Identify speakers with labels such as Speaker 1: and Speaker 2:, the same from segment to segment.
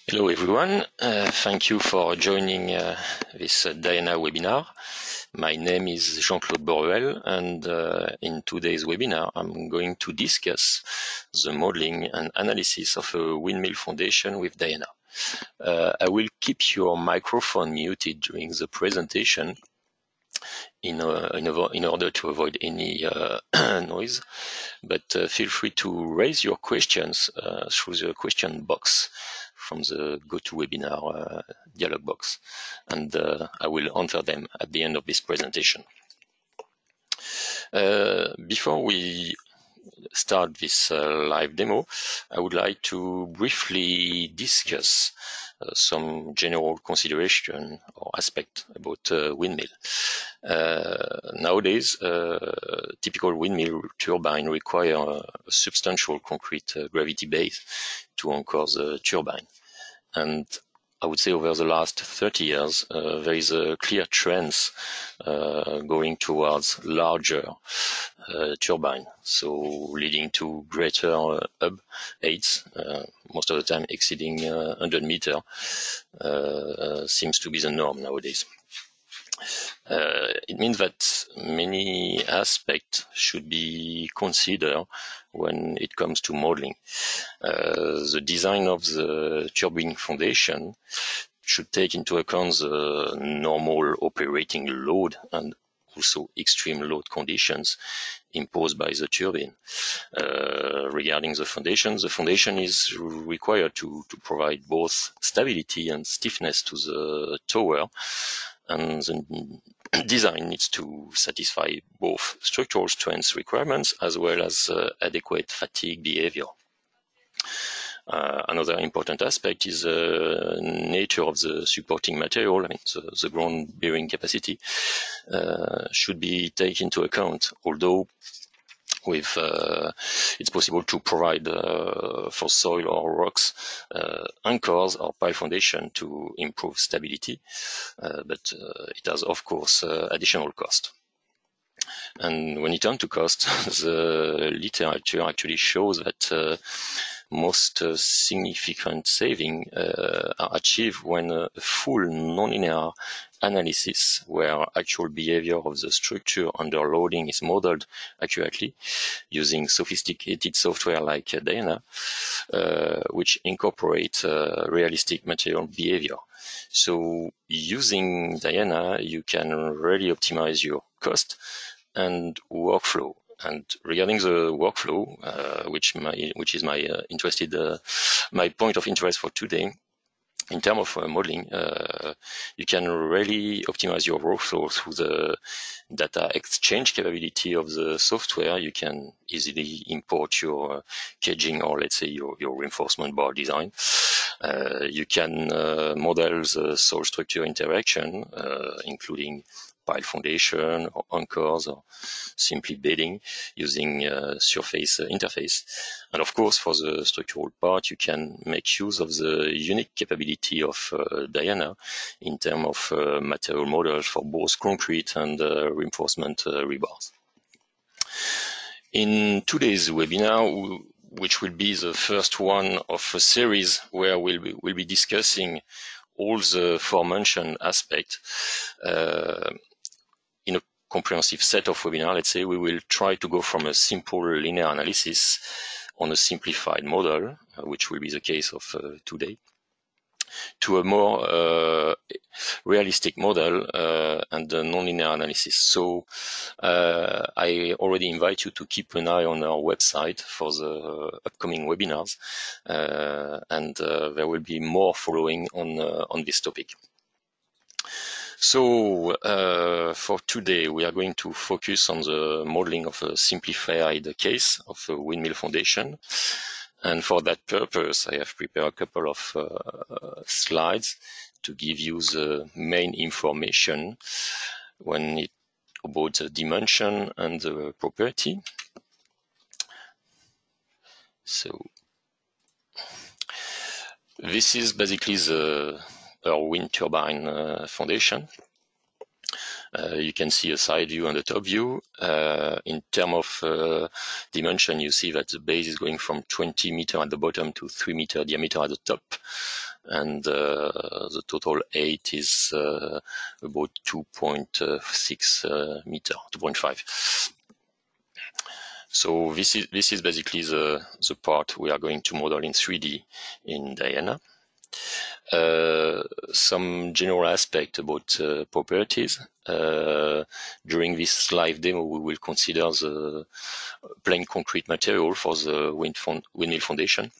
Speaker 1: Hello everyone, thank you for joining this Diana webinar. My name is Jean-Claude Boruel, and in today's webinar I'm going to discuss the modeling and analysis of a windmill foundation with Diana. I will keep your microphone muted during the presentation in order to avoid any noise, but feel free to raise your questions through the question box from the GoToWebinar dialog box, and I will answer them at the end of this presentation. Before we start this live demo, I would like to briefly discuss some general consideration or aspect about windmill. Nowadays, typical windmill turbine require a substantial concrete gravity base to anchor the turbine. And I would say over the last 30 years, there is a clear trend going towards larger turbine, so leading to greater hub heights, most of the time exceeding 100 meters, seems to be the norm nowadays. It means that many aspects should be considered when it comes to modeling. The design of the turbine foundation should take into account the normal operating load and also extreme load conditions imposed by the turbine. Regarding the foundation is required to provide both stability and stiffness to the tower, and the design needs to satisfy both structural strength requirements as well as adequate fatigue behavior. Another important aspect is the nature of the supporting material. I mean, the ground bearing capacity should be taken into account, although with it's possible to provide for soil or rocks anchors or pile foundation to improve stability, but it has of course additional cost. And when it comes to cost, the literature actually shows that most significant savings are achieved when a full nonlinear analysis where actual behavior of the structure under loading is modeled accurately using sophisticated software like Diana, which incorporate realistic material behavior. So using Diana, you can really optimize your cost and workflow. And regarding the workflow, which is my point of interest for today, in terms of modeling, you can really optimize your workflow through the data exchange capability of the software. You can easily import your caging or let's say your reinforcement bar design. You can model the soil structure interaction, including pile foundation or anchors or simply bedding using surface interface. And of course, for the structural part, you can make use of the unique capability of Diana in terms of material models for both concrete and reinforcement rebars. In today's webinar, which will be the first one of a series where we'll be discussing all the aforementioned aspects, in a comprehensive set of webinars, let's say, we will try to go from a simple linear analysis on a simplified model, which will be the case of today, to a more realistic model and a nonlinear analysis. So I already invite you to keep an eye on our website for the upcoming webinars, and there will be more following on this topic. So for today, we are going to focus on the modeling of a simplified case of a windmill foundation. And for that purpose, I have prepared a couple of slides to give you the main information about the dimension and the property. So this is basically our wind turbine foundation. You can see a side view and a top view. In terms of dimension, you see that the base is going from 20 meters at the bottom to 3 meter diameter at the top. And the total height is about 2.6 meter, 2.5. So this is basically the part we are going to model in 3D in Diana. Some general aspect about properties. During this live demo, we will consider the plain concrete material for the windmill foundation.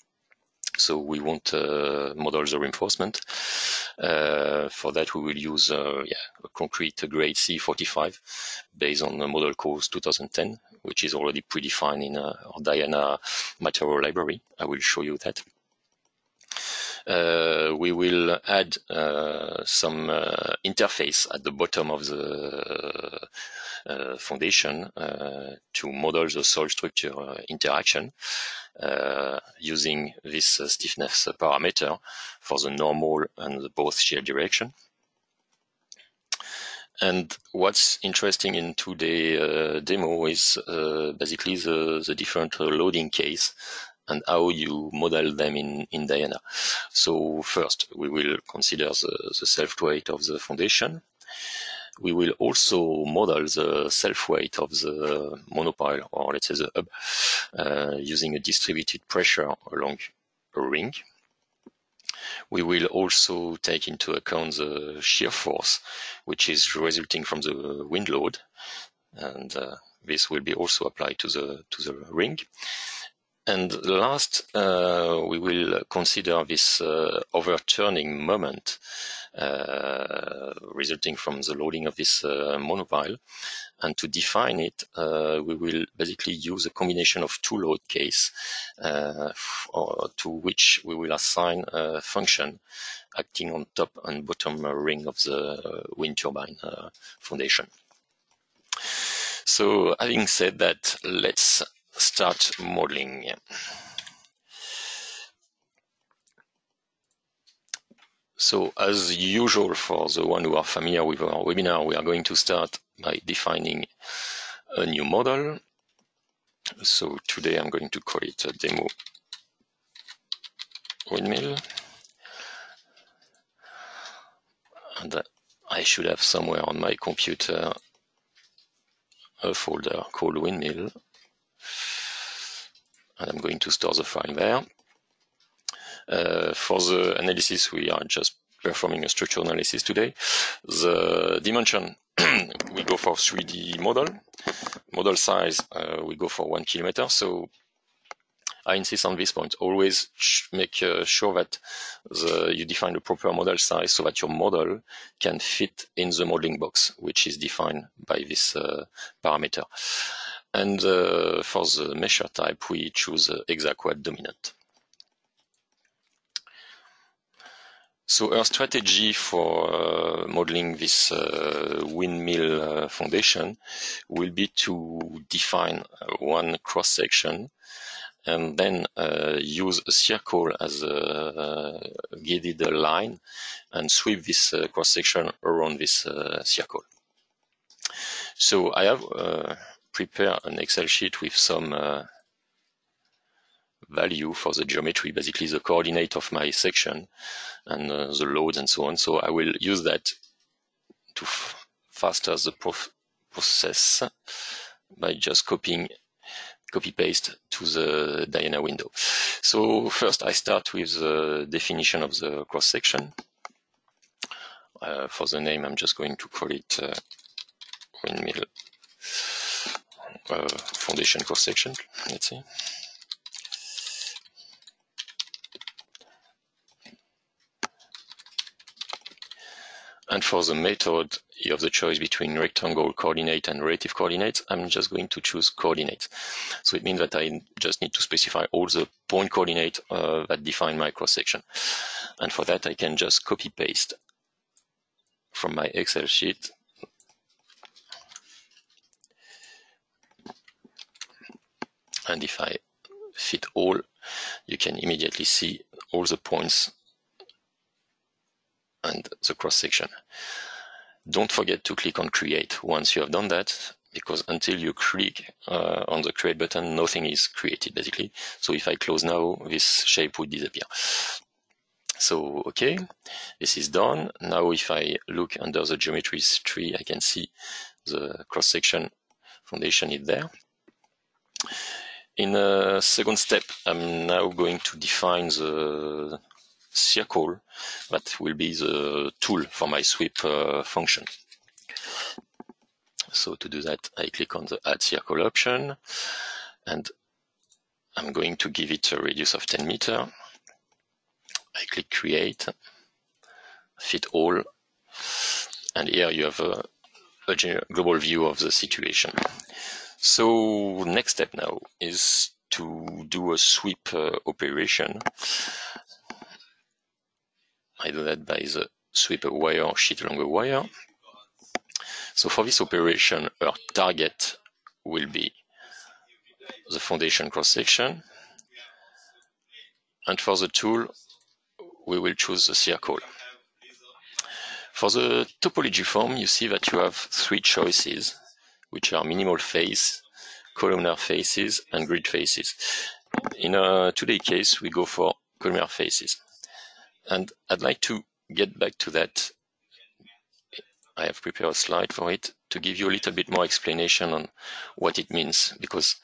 Speaker 1: So we won't model the reinforcement. For that, we will use a concrete grade C45 based on the model course 2010, which is already predefined in our Diana material library. I will show you that. We will add some interface at the bottom of the foundation to model the soil structure interaction using this stiffness parameter for the normal and the both shear direction. And what's interesting in today's demo is basically the different loading case and how you model them in Diana. So first, we will consider the self-weight of the foundation. We will also model the self-weight of the monopile, or let's say the hub, using a distributed pressure along a ring. We will also take into account the shear force, which is resulting from the wind load, and this will be also applied to the ring. And last, we will consider this overturning moment resulting from the loading of this monopile. And to define it, we will basically use a combination of two load case to which we will assign a function acting on top and bottom ring of the wind turbine foundation. So having said that, let's start modeling. So as usual, for the one who are familiar with our webinar, we are going to start by defining a new model. So today I'm going to call it a demo windmill. And I should have somewhere on my computer a folder called windmill. And I'm going to store the file there. For the analysis, we are just performing a structural analysis today. The dimension, we go for 3D model. Model size, we go for 1 kilometer. So I insist on this point. Always make sure that you define the proper model size so that your model can fit in the modeling box, which is defined by this parameter. And for the measure type, we choose hexaquad dominant. So our strategy for modeling this windmill foundation will be to define one cross-section and then use a circle as a guided line and sweep this cross-section around this circle. So I have prepared an Excel sheet with some value for the geometry, basically the coordinate of my section and the loads and so on. So I will use that to faster the process by just copy paste to the Diana window. So first I start with the definition of the cross section. For the name, I'm just going to call it windmill foundation cross section, let's see. And for the method, you have the choice between rectangle coordinate and relative coordinates. I'm just going to choose coordinates. So it means that I just need to specify all the point coordinates that define my cross-section. And for that, I can just copy-paste from my Excel sheet and if I fit all, you can immediately see all the points and the cross-section. Don't forget to click on create once you have done that, because until you click on the create button, nothing is created basically. So if I close now, this shape would disappear. So okay, this is done. Now if I look under the geometries tree, I can see the cross-section foundation is there. In a second step, I'm now going to define the circle that will be the tool for my sweep function. So to do that, I click on the add circle option, and I'm going to give it a radius of 10 meters. I click create, fit all, and here you have a global view of the situation. So next step now is to do a sweep operation. I do that by the sweep a wire or sheet along a wire. So for this operation, our target will be the foundation cross-section, and for the tool, we will choose the circle. For the topology form, you see that you have three choices, which are minimal face, columnar faces, and grid faces. In today's case, we go for columnar faces. And I'd like to get back to that. I have prepared a slide for it to give you a little bit more explanation on what it means, because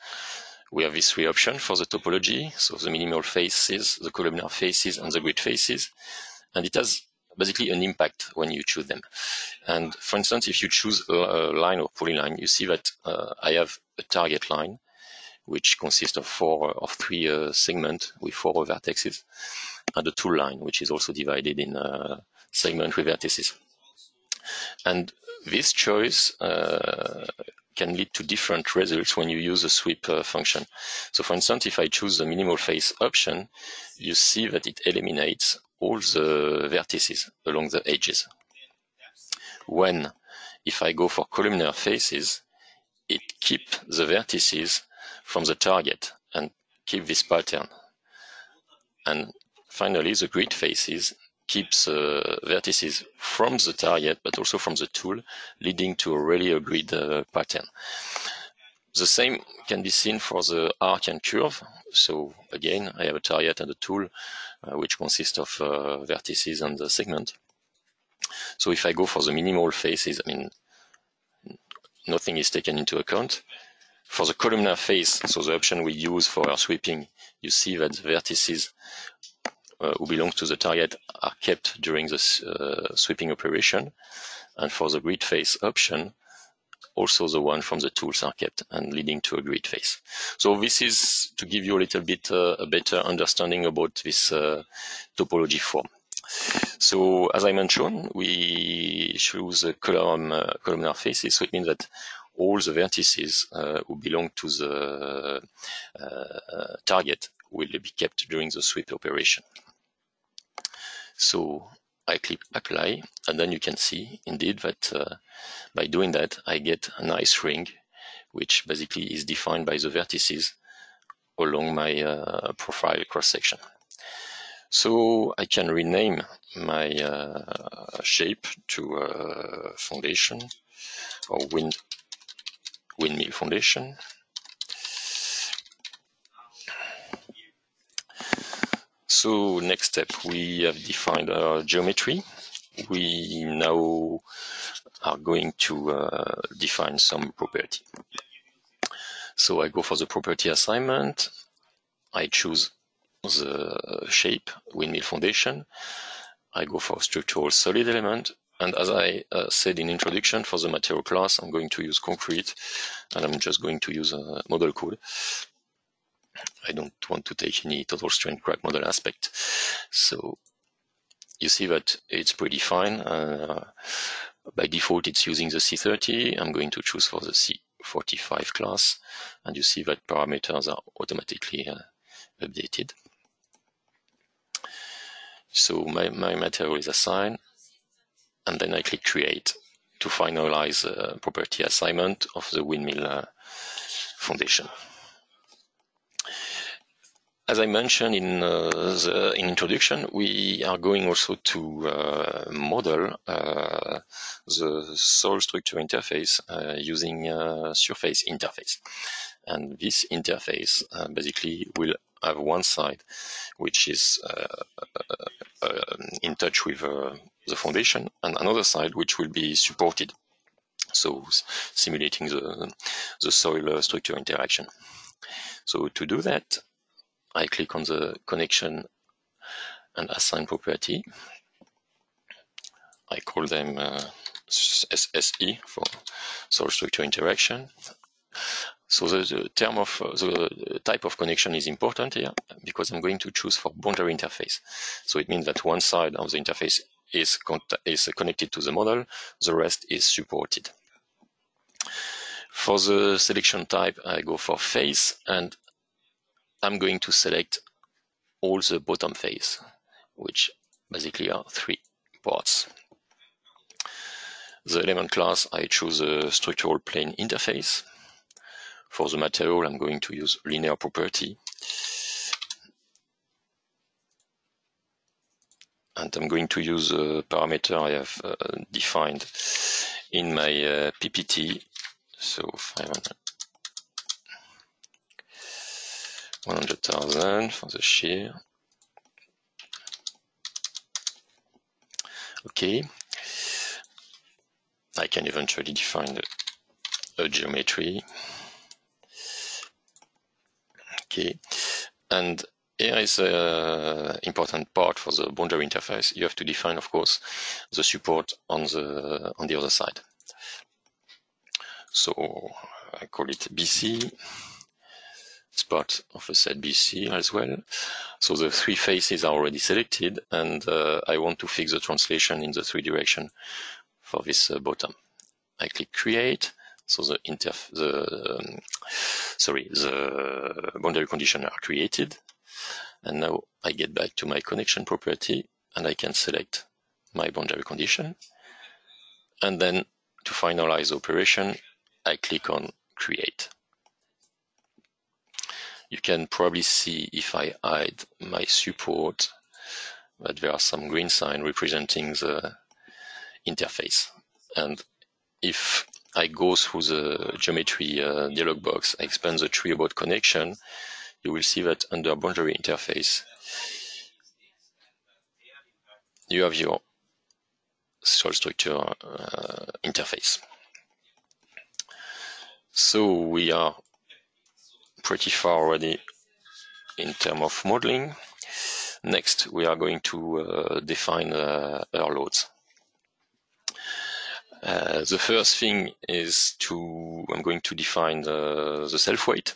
Speaker 1: we have these three options for the topology, so the minimal faces, the columnar faces, and the grid faces, and it has basically an impact when you choose them. And for instance, if you choose a line or polyline, you see that I have a target line, which consists of three segments with 4 vertices, and a tool line, which is also divided in segments with vertices. And this choice can lead to different results when you use a sweep function. So for instance, if I choose the minimal face option, you see that it eliminates all the vertices along the edges. If I go for columnar faces, it keeps the vertices from the target and keep this pattern. And finally, the grid faces keeps vertices from the target, but also from the tool, leading to a grid pattern. The same can be seen for the arc and curve. So again, I have a target and a tool, which consists of vertices and the segment. So if I go for the minimal faces, nothing is taken into account. For the columnar face, so the option we use for our sweeping, you see that the vertices who belong to the target are kept during the sweeping operation. And for the grid face option, also the one from the tools are kept and leading to a grid face. So this is to give you a little bit a better understanding about this topology form. So as I mentioned, we choose columnar faces, so it means that all the vertices who belong to the target will be kept during the sweep operation. So I click apply, and then you can see indeed that by doing that, I get a nice ring, which basically is defined by the vertices along my profile cross-section. So I can rename my shape to foundation or windmill foundation. So next step, we have defined our geometry. We now are going to define some property. So I go for the property assignment. I choose the shape, windmill foundation. I go for structural solid element. And as I said in introduction, for the material class, I'm going to use concrete, and I'm just going to use a model code. I don't want to take any total strength crack model aspect. So you see that it's predefined. By default, it's using the C30. I'm going to choose for the C45 class, and you see that parameters are automatically updated. So my material is assigned, and then I click create to finalize the property assignment of the windmill foundation. as I mentioned in introduction, we are going also to model the soil structure interface using surface interface. And this interface basically will have one side which is in touch with the foundation, and another side which will be supported, so simulating the soil structure interaction. So to do that, I click on the connection and assign property. I call them SSE for soil structure interaction. So the term of the type of connection is important here, because I'm going to choose for boundary interface. So it means that one side of the interface is connected to the model, the rest is supported. For the selection type, I go for face, and I'm going to select all the bottom face, which basically are 3 parts. The element class, I choose a structural plane interface. For the material, I'm going to use linear property. And I'm going to use a parameter I have defined in my PPT. So 100,000 for the shear. Okay. I can eventually define a geometry. Okay. And here is an important part for the boundary interface. You have to define, of course, the support on the other side. So I call it BC. It's part of a set BC as well. So the 3 faces are already selected, and I want to fix the translation in the 3 direction for this bottom. I click create. So the boundary conditions are created. And now I get back to my connection property, and I can select my boundary condition. And then to finalize the operation, I click on create. You can probably see, if I hide my support, that there are some green signs representing the interface. And if I go through the geometry dialog box, I expand the tree about connection, you will see that under boundary interface, you have your soil structure interface. So we are pretty far already in terms of modeling. Next, we are going to define our loads. The first thing is I'm going to define the self-weight.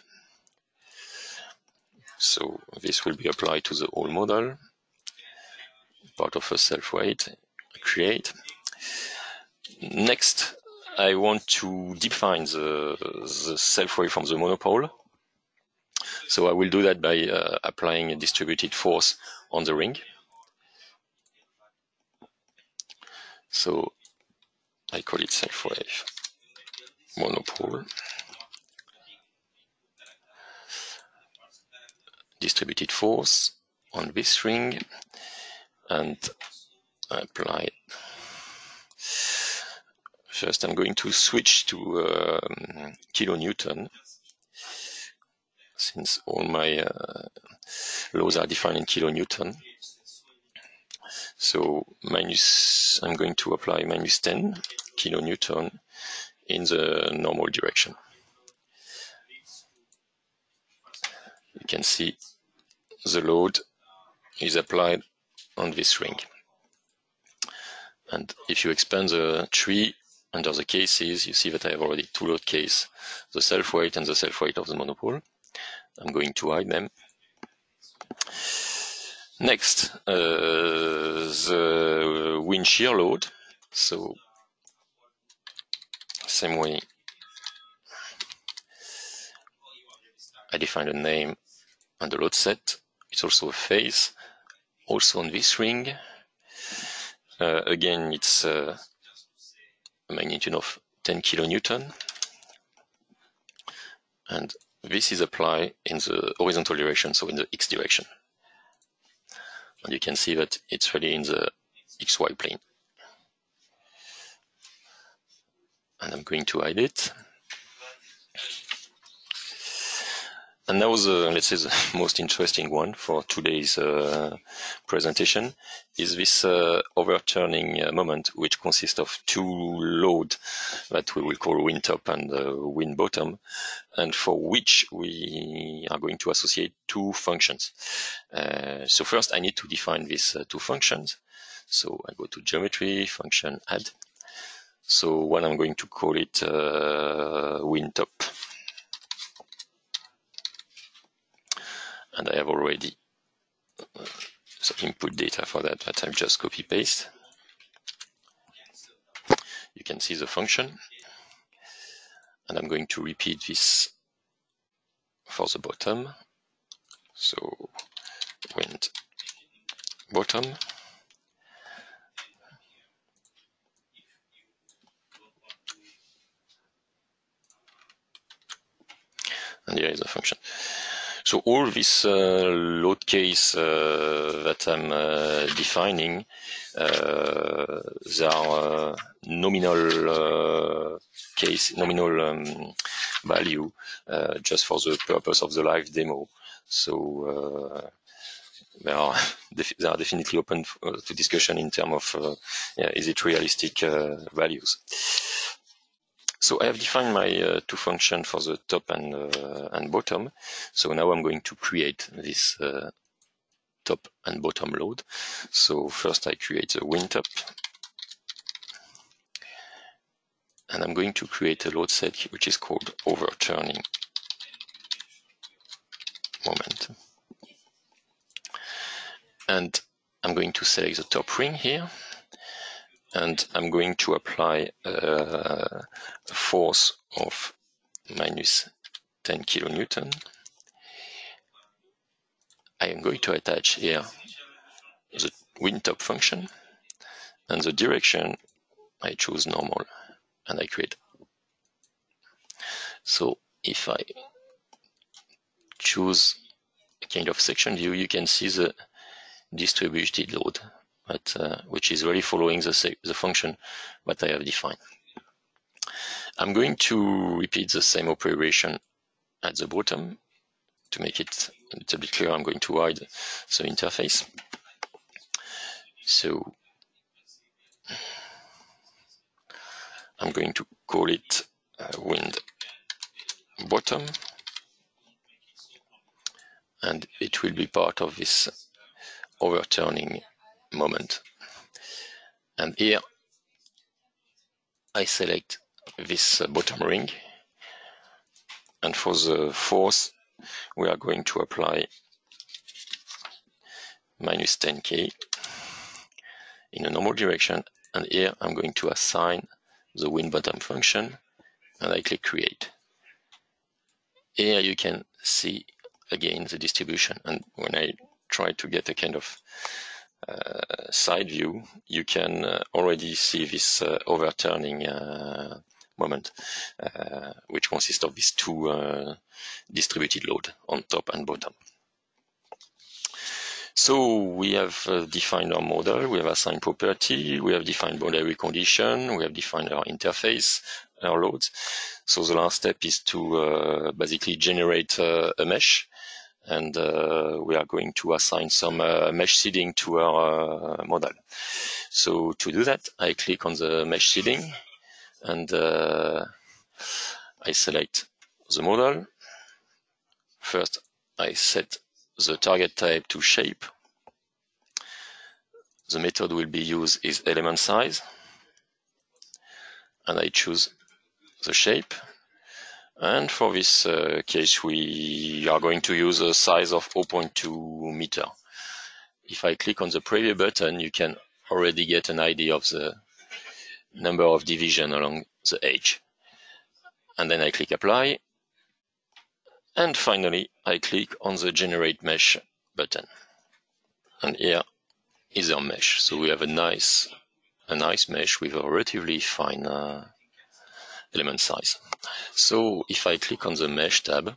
Speaker 1: So this will be applied to the whole model, part of a self-weight, create. Next, I want to define the self-weight from the monopole. So I will do that by applying a distributed force on the ring. So I call it self-weight monopole. Distributed force on this ring, and apply. First, I'm going to switch to kilonewton, since all my laws are defined in kilonewton. So I'm going to apply -10 kilonewton in the normal direction. You can see the load is applied on this ring. And if you expand the tree under the cases, you see that I have already 2 load cases, the self-weight and the self-weight of the monopole. I'm going to hide them. Next, the wind shear load. So, same way, I define a name and the load set. It's also a phase, also on this ring. Again, it's a magnitude of 10 kilonewton. And this is applied in the horizontal direction, so in the X direction. And you can see that it's really in the XY plane. And I'm going to hide it. And now let's say the most interesting one for today's presentation is this overturning moment, which consists of two loads that we will call wind top and wind bottom, and for which we are going to associate two functions. So first I need to define these two functions. So I go to geometry, function add. So one I'm going to call it wind top. And I have already some input data for that I'll just copy paste. You can see the function, and I'm going to repeat this for the bottom. So wind bottom, and here is the function. So all this load case that I'm defining, they are nominal value just for the purpose of the live demo. So they are definitely open to discussion in terms of is it realistic values. So I have defined my two functions for the top and bottom. So now I'm going to create this top and bottom load. So first I create the wind top, and I'm going to create a load set which is called overturning moment. And I'm going to select the top ring here, and I'm going to apply a force of minus 10 kilonewton. I am going to attach here the wind top function, and the direction I choose normal, and I create. So if I choose a kind of section view, you can see the distributed load, which is really following the function that I have defined. I'm going to repeat the same operation at the bottom. To make it a little bit clearer, I'm going to hide the interface. So I'm going to call it wind bottom, and it will be part of this overturning moment. And here I select this bottom ring, and for the force we are going to apply minus 10k in a normal direction, and here I'm going to assign the wind bottom function, and I click create. Here you can see again the distribution, and when I try to get a kind of side view, you can already see this overturning moment, which consists of these two distributed load on top and bottom. So we have defined our model, we have assigned property, we have defined boundary condition, we have defined our interface, our loads. So the last step is to basically generate a mesh, and we are going to assign some mesh seeding to our model. So to do that, I click on the mesh seeding, and I select the model. First, I set the target type to shape. The method will be used is element size, and I choose the shape. And for this case, we are going to use a size of 0.2 meter. If I click on the preview button, you can already get an idea of the number of divisions along the edge. And then I click apply. And finally, I click on the generate mesh button. And here is our mesh. So we have a nice mesh with a relatively fine element size. So if I click on the Mesh tab,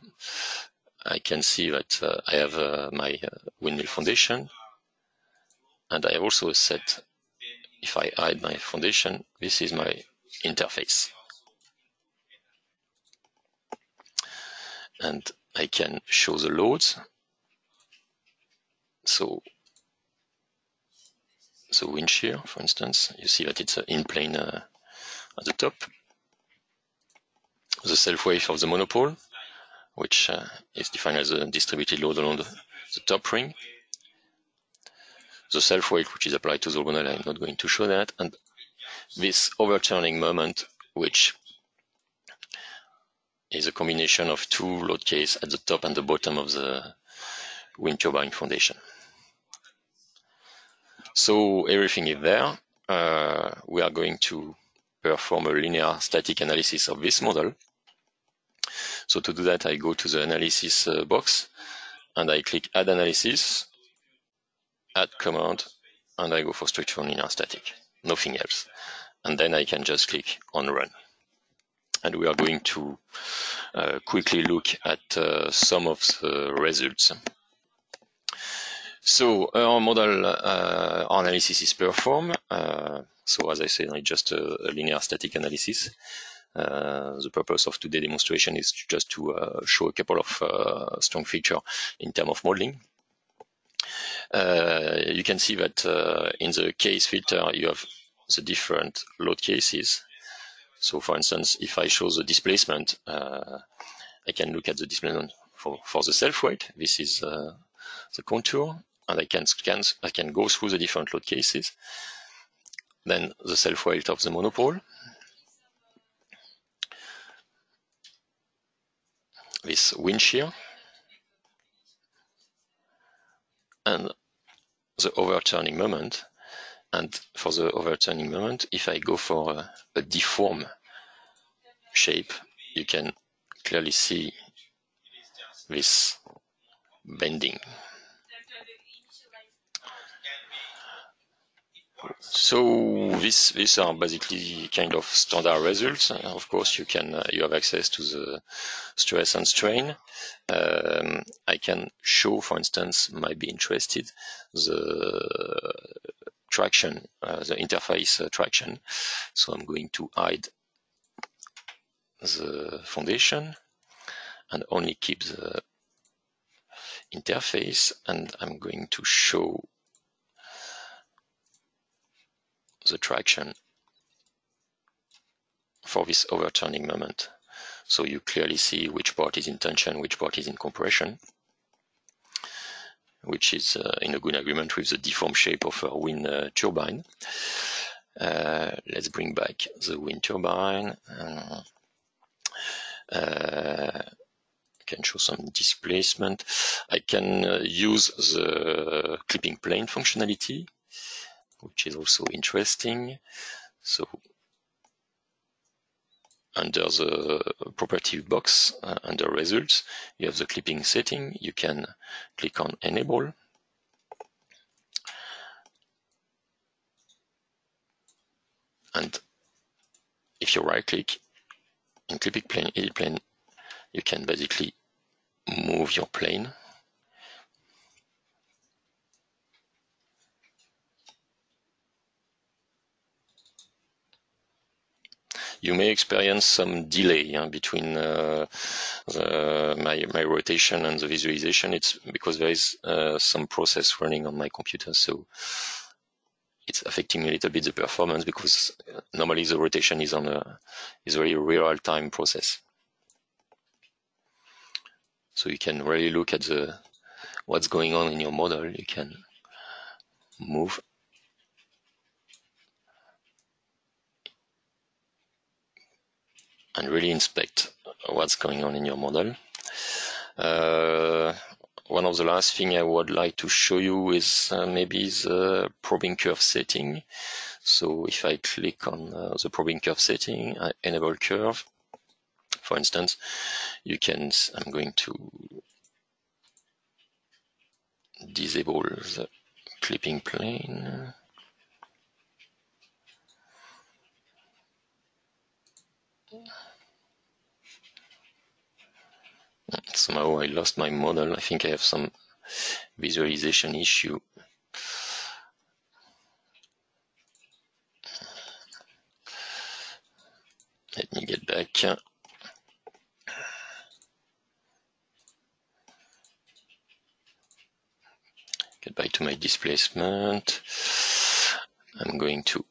Speaker 1: I can see that I have my windmill foundation, and I have also set, if I hide my foundation, this is my interface. And I can show the loads. So the wind shear, for instance, you see that it's in plane at the top. The self-weight of the monopole, which is defined as a distributed load along the top ring. The self-weight, which is applied to the model, I'm not going to show that. And this overturning moment, which is a combination of two load cases at the top and the bottom of the wind turbine foundation. So everything is there. We are going to perform a linear static analysis of this model. So to do that, I go to the analysis box and I click Add Analysis, Add Command, and I go for Structural Linear Static, nothing else. And then I can just click on Run. And we are going to quickly look at some of the results. So our model analysis is performed. So as I said, it's just a linear static analysis. The purpose of today's demonstration is just to show a couple of strong features in terms of modeling. You can see that in the case filter, you have the different load cases. So for instance, if I show the displacement, I can look at the displacement for the self-weight. This is the contour, and I can go through the different load cases. Then the self-weight of the monopole, this wind shear, and the overturning moment. And for the overturning moment, if I go for a deform shape, you can clearly see this bending. So these are basically kind of standard results. Of course, you have access to the stress and strain. I can show, for instance, might be interested, the traction, the interface traction. So I'm going to hide the foundation and only keep the interface, and I'm going to show the traction for this overturning moment. So you clearly see which part is in tension, which part is in compression, which is in a good agreement with the deformed shape of a wind turbine. Let's bring back the wind turbine. I can show some displacement. I can use the clipping plane functionality, which is also interesting. So under the property box, under results, you have the clipping setting. You can click on enable. And if you right click in clipping plane, edit plane, you can basically move your plane. You may experience some delay between my rotation and the visualization. It's because there is some process running on my computer, so it's affecting a little bit the performance, because normally the rotation is is a very real-time process. So you can really look at what's going on in your model. You can move. And really inspect what's going on in your model. One of the last thing I would like to show you is maybe the probing curve setting. So if I click on the probing curve setting, I enable curve. For instance, I'm going to disable the clipping plane. Somehow I lost my model. I think I have some visualization issue. Let me get back. Get back to my displacement. I'm going to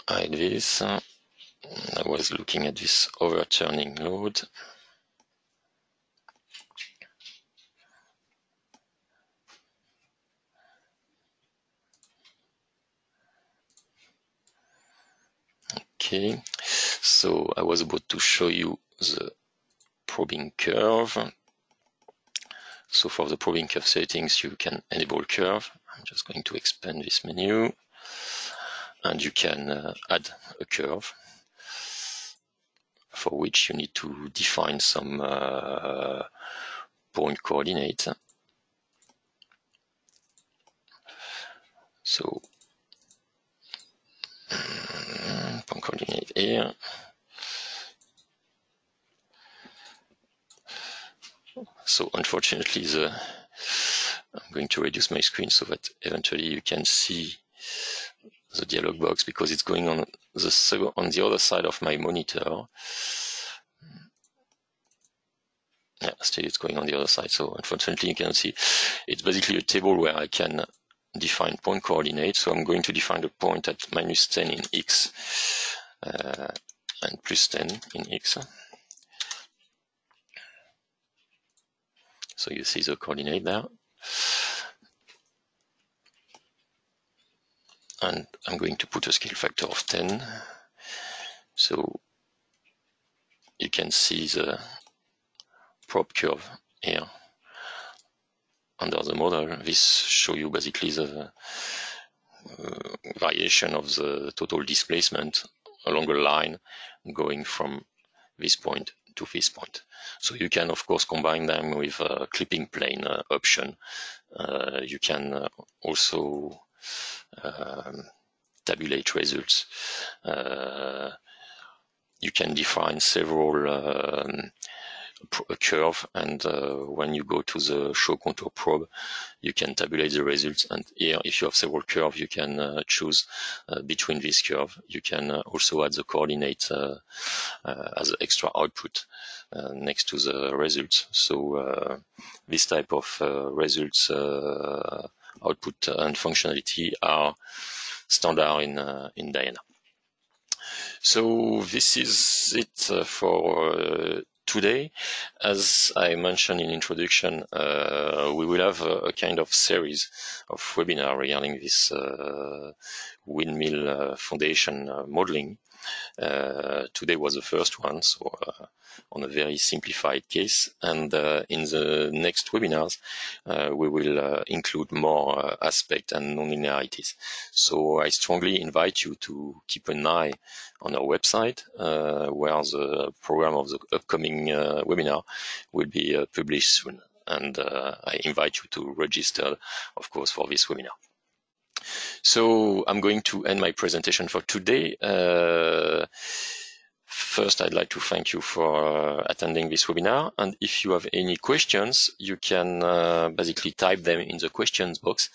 Speaker 1: hide this. I was looking at this overturning load. Okay, so I was about to show you the probing curve. So for the probing curve settings, you can enable curve. I'm just going to expand this menu, and you can add a curve, for which you need to define some point coordinate. So point coordinate here. So unfortunately, I'm going to reduce my screen so that eventually you can see the dialog box, because it's going on the other side of my monitor. Yeah, still it's going on the other side. So unfortunately, you can see it's basically a table where I can define point coordinates. So I'm going to define the point at -10 in x and +10 in x. So you see the coordinate there. And I'm going to put a scale factor of 10. So you can see the probe curve here under the model. This shows you basically the variation of the total displacement along a line going from this point to this point. So you can of course combine them with a clipping plane option. You can also tabulate results. You can define several curve, and when you go to the show contour probe, you can tabulate the results. And here, if you have several curves, you can choose between this curve. You can also add the coordinate as extra output next to the results. So this type of results output and functionality are standard in Diana. So this is it for today. As I mentioned in introduction, we will have a kind of series of webinar regarding this windmill foundation modeling. Today was the first one, so on a very simplified case, and in the next webinars we will include more aspect and non-linearities. So I strongly invite you to keep an eye on our website where the program of the upcoming webinar will be published soon, and I invite you to register, of course, for this webinar. So I'm going to end my presentation for today. First, I'd like to thank you for attending this webinar. And if you have any questions, you can basically type them in the questions box